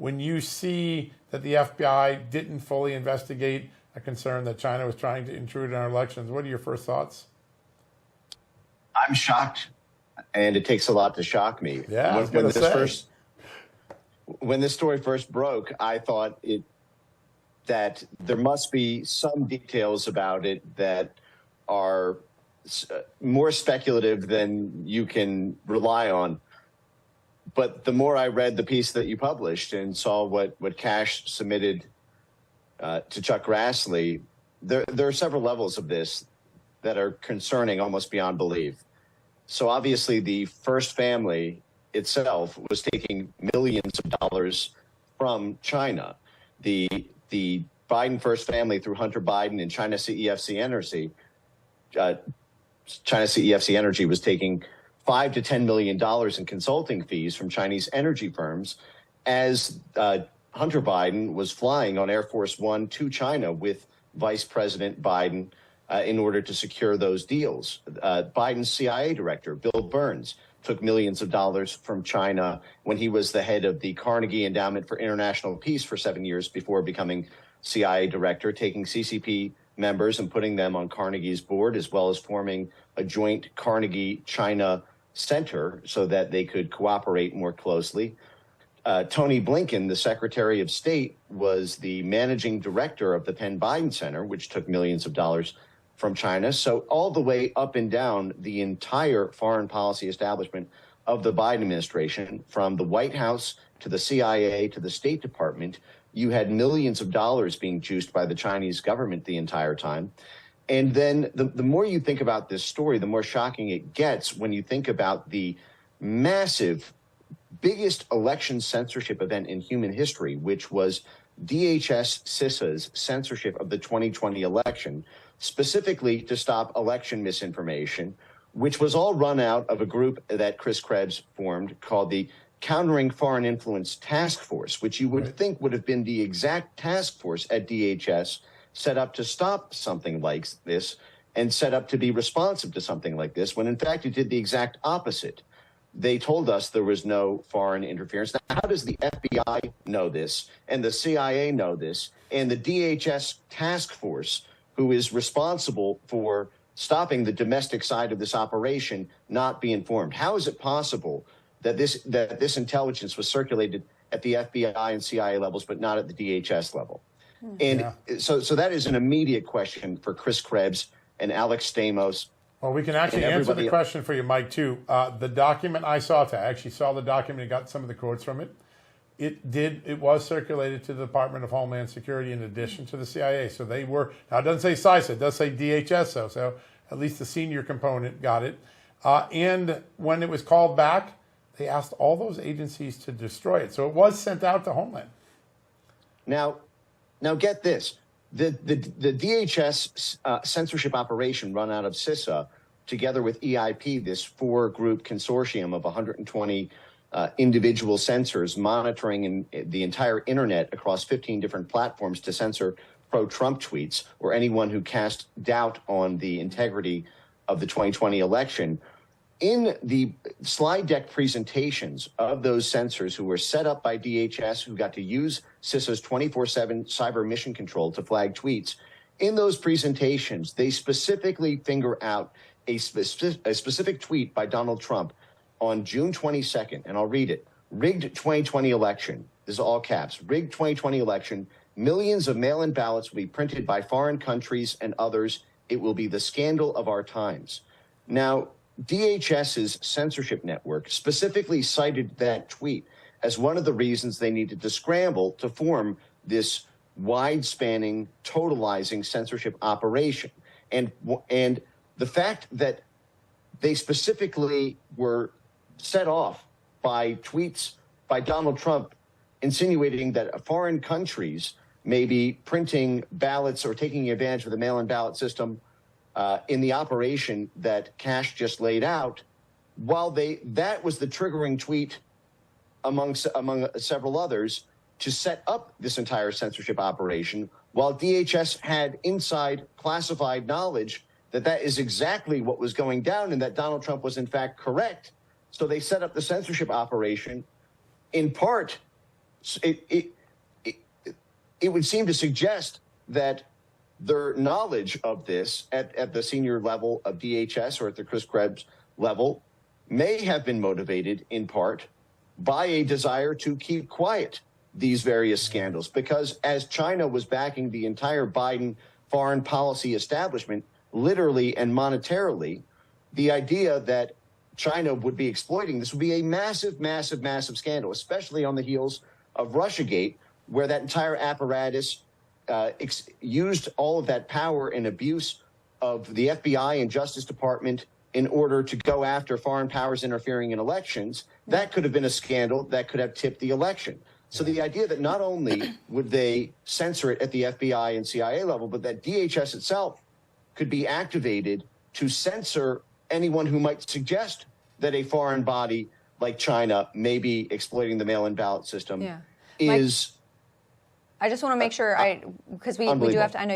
when you see that the FBI didn't fully investigate a concern that China was trying to intrude in our elections? What are your first thoughts? I'm shocked, and it takes a lot to shock me. Yeah, when this story first broke, I thought that there must be some details about it that are more speculative than you can rely on. But the more I read the piece that you published and saw what Kash submitted to Chuck Grassley, there are several levels of this that are concerning almost beyond belief. So obviously the first family itself was taking millions of dollars from China. The Biden first family through Hunter Biden and China CEFC Energy, China CEFC Energy was taking $5 to $10 million in consulting fees from Chinese energy firms as Hunter Biden was flying on Air Force One to China with Vice President Biden in order to secure those deals. Biden's CIA director, Bill Burns, took millions of dollars from China when he was the head of the Carnegie Endowment for International Peace for 7 years before becoming CIA director, taking CCP members and putting them on Carnegie's board, as well as forming a joint Carnegie China Center so that they could cooperate more closely. Tony Blinken, the Secretary of State, was the managing director of the Penn-Biden Center, which took millions of dollars from China. So all the way up and down the entire foreign policy establishment of the Biden administration, from the White House to the CIA to the State Department, you had millions of dollars being juiced by the Chinese government the entire time. And then the more you think about this story, the more shocking it gets when you think about the massive, biggest election censorship event in human history, which was DHS CISA's censorship of the 2020 election, specifically to stop election misinformation, which was all run out of a group that Chris Krebs formed called the Countering Foreign Influence Task Force, which you would think would have been the exact task force at DHS set up to stop something like this and set up to be responsive to something like this, when in fact it did the exact opposite. They told us there was no foreign interference. Now, how does the FBI know this, and the CIA know this, and the DHS task force, who is responsible for stopping the domestic side of this operation, not be informed? How is it possible that this intelligence was circulated at the FBI and CIA levels, but not at the DHS level? And so that is an immediate question for Chris Krebs and Alex Stamos. Well, we can actually answer the question for you, Mike, too. The document I actually saw the document and got some of the quotes from it. It was circulated to the Department of Homeland Security in addition to the CIA. So they were, now it doesn't say CISA, it does say DHS, though. So at least the senior component got it. And when it was called back, they asked all those agencies to destroy it. So it was sent out to Homeland. Now get this. The DHS censorship operation run out of CISA, together with EIP, this 4-group consortium of 120 individual censors monitoring the entire internet across 15 different platforms to censor pro-Trump tweets or anyone who cast doubt on the integrity of the 2020 election. In the slide deck presentations of those censors who were set up by DHS, who got to use CISA's 24/7 cyber mission control to flag tweets, in those presentations, they specifically finger out a specific tweet by Donald Trump on June 22nd, and I'll read it. Rigged 2020 election. This is all caps. Rigged 2020 election. Millions of mail-in ballots will be printed by foreign countries and others. It will be the scandal of our times. Now, DHS's censorship network specifically cited that tweet as one of the reasons they needed to scramble to form this wide-spanning, totalizing censorship operation. And the fact that they specifically were set off by tweets by Donald Trump insinuating that foreign countries may be printing ballots or taking advantage of the mail-in ballot system in the operation that Kash just laid out, while that was the triggering tweet among several others to set up this entire censorship operation, while DHS had inside classified knowledge that is exactly what was going down and that Donald Trump was in fact correct. So they set up the censorship operation in part It would seem to suggest that their knowledge of this at the senior level of DHS or at the Chris Krebs level may have been motivated in part by a desire to keep quiet these various scandals, because as China was backing the entire Biden foreign policy establishment, literally and monetarily, the idea that China would be exploiting this would be a massive, massive, massive scandal, especially on the heels of Russiagate, where that entire apparatus used all of that power and abuse of the FBI and Justice Department in order to go after foreign powers interfering in elections. That could have been a scandal that could have tipped the election. So the idea that not only would they censor it at the FBI and CIA level, but that DHS itself could be activated to censor anyone who might suggest that a foreign body like China may be exploiting the mail-in ballot system is... I just want to make sure, because we do have to, I know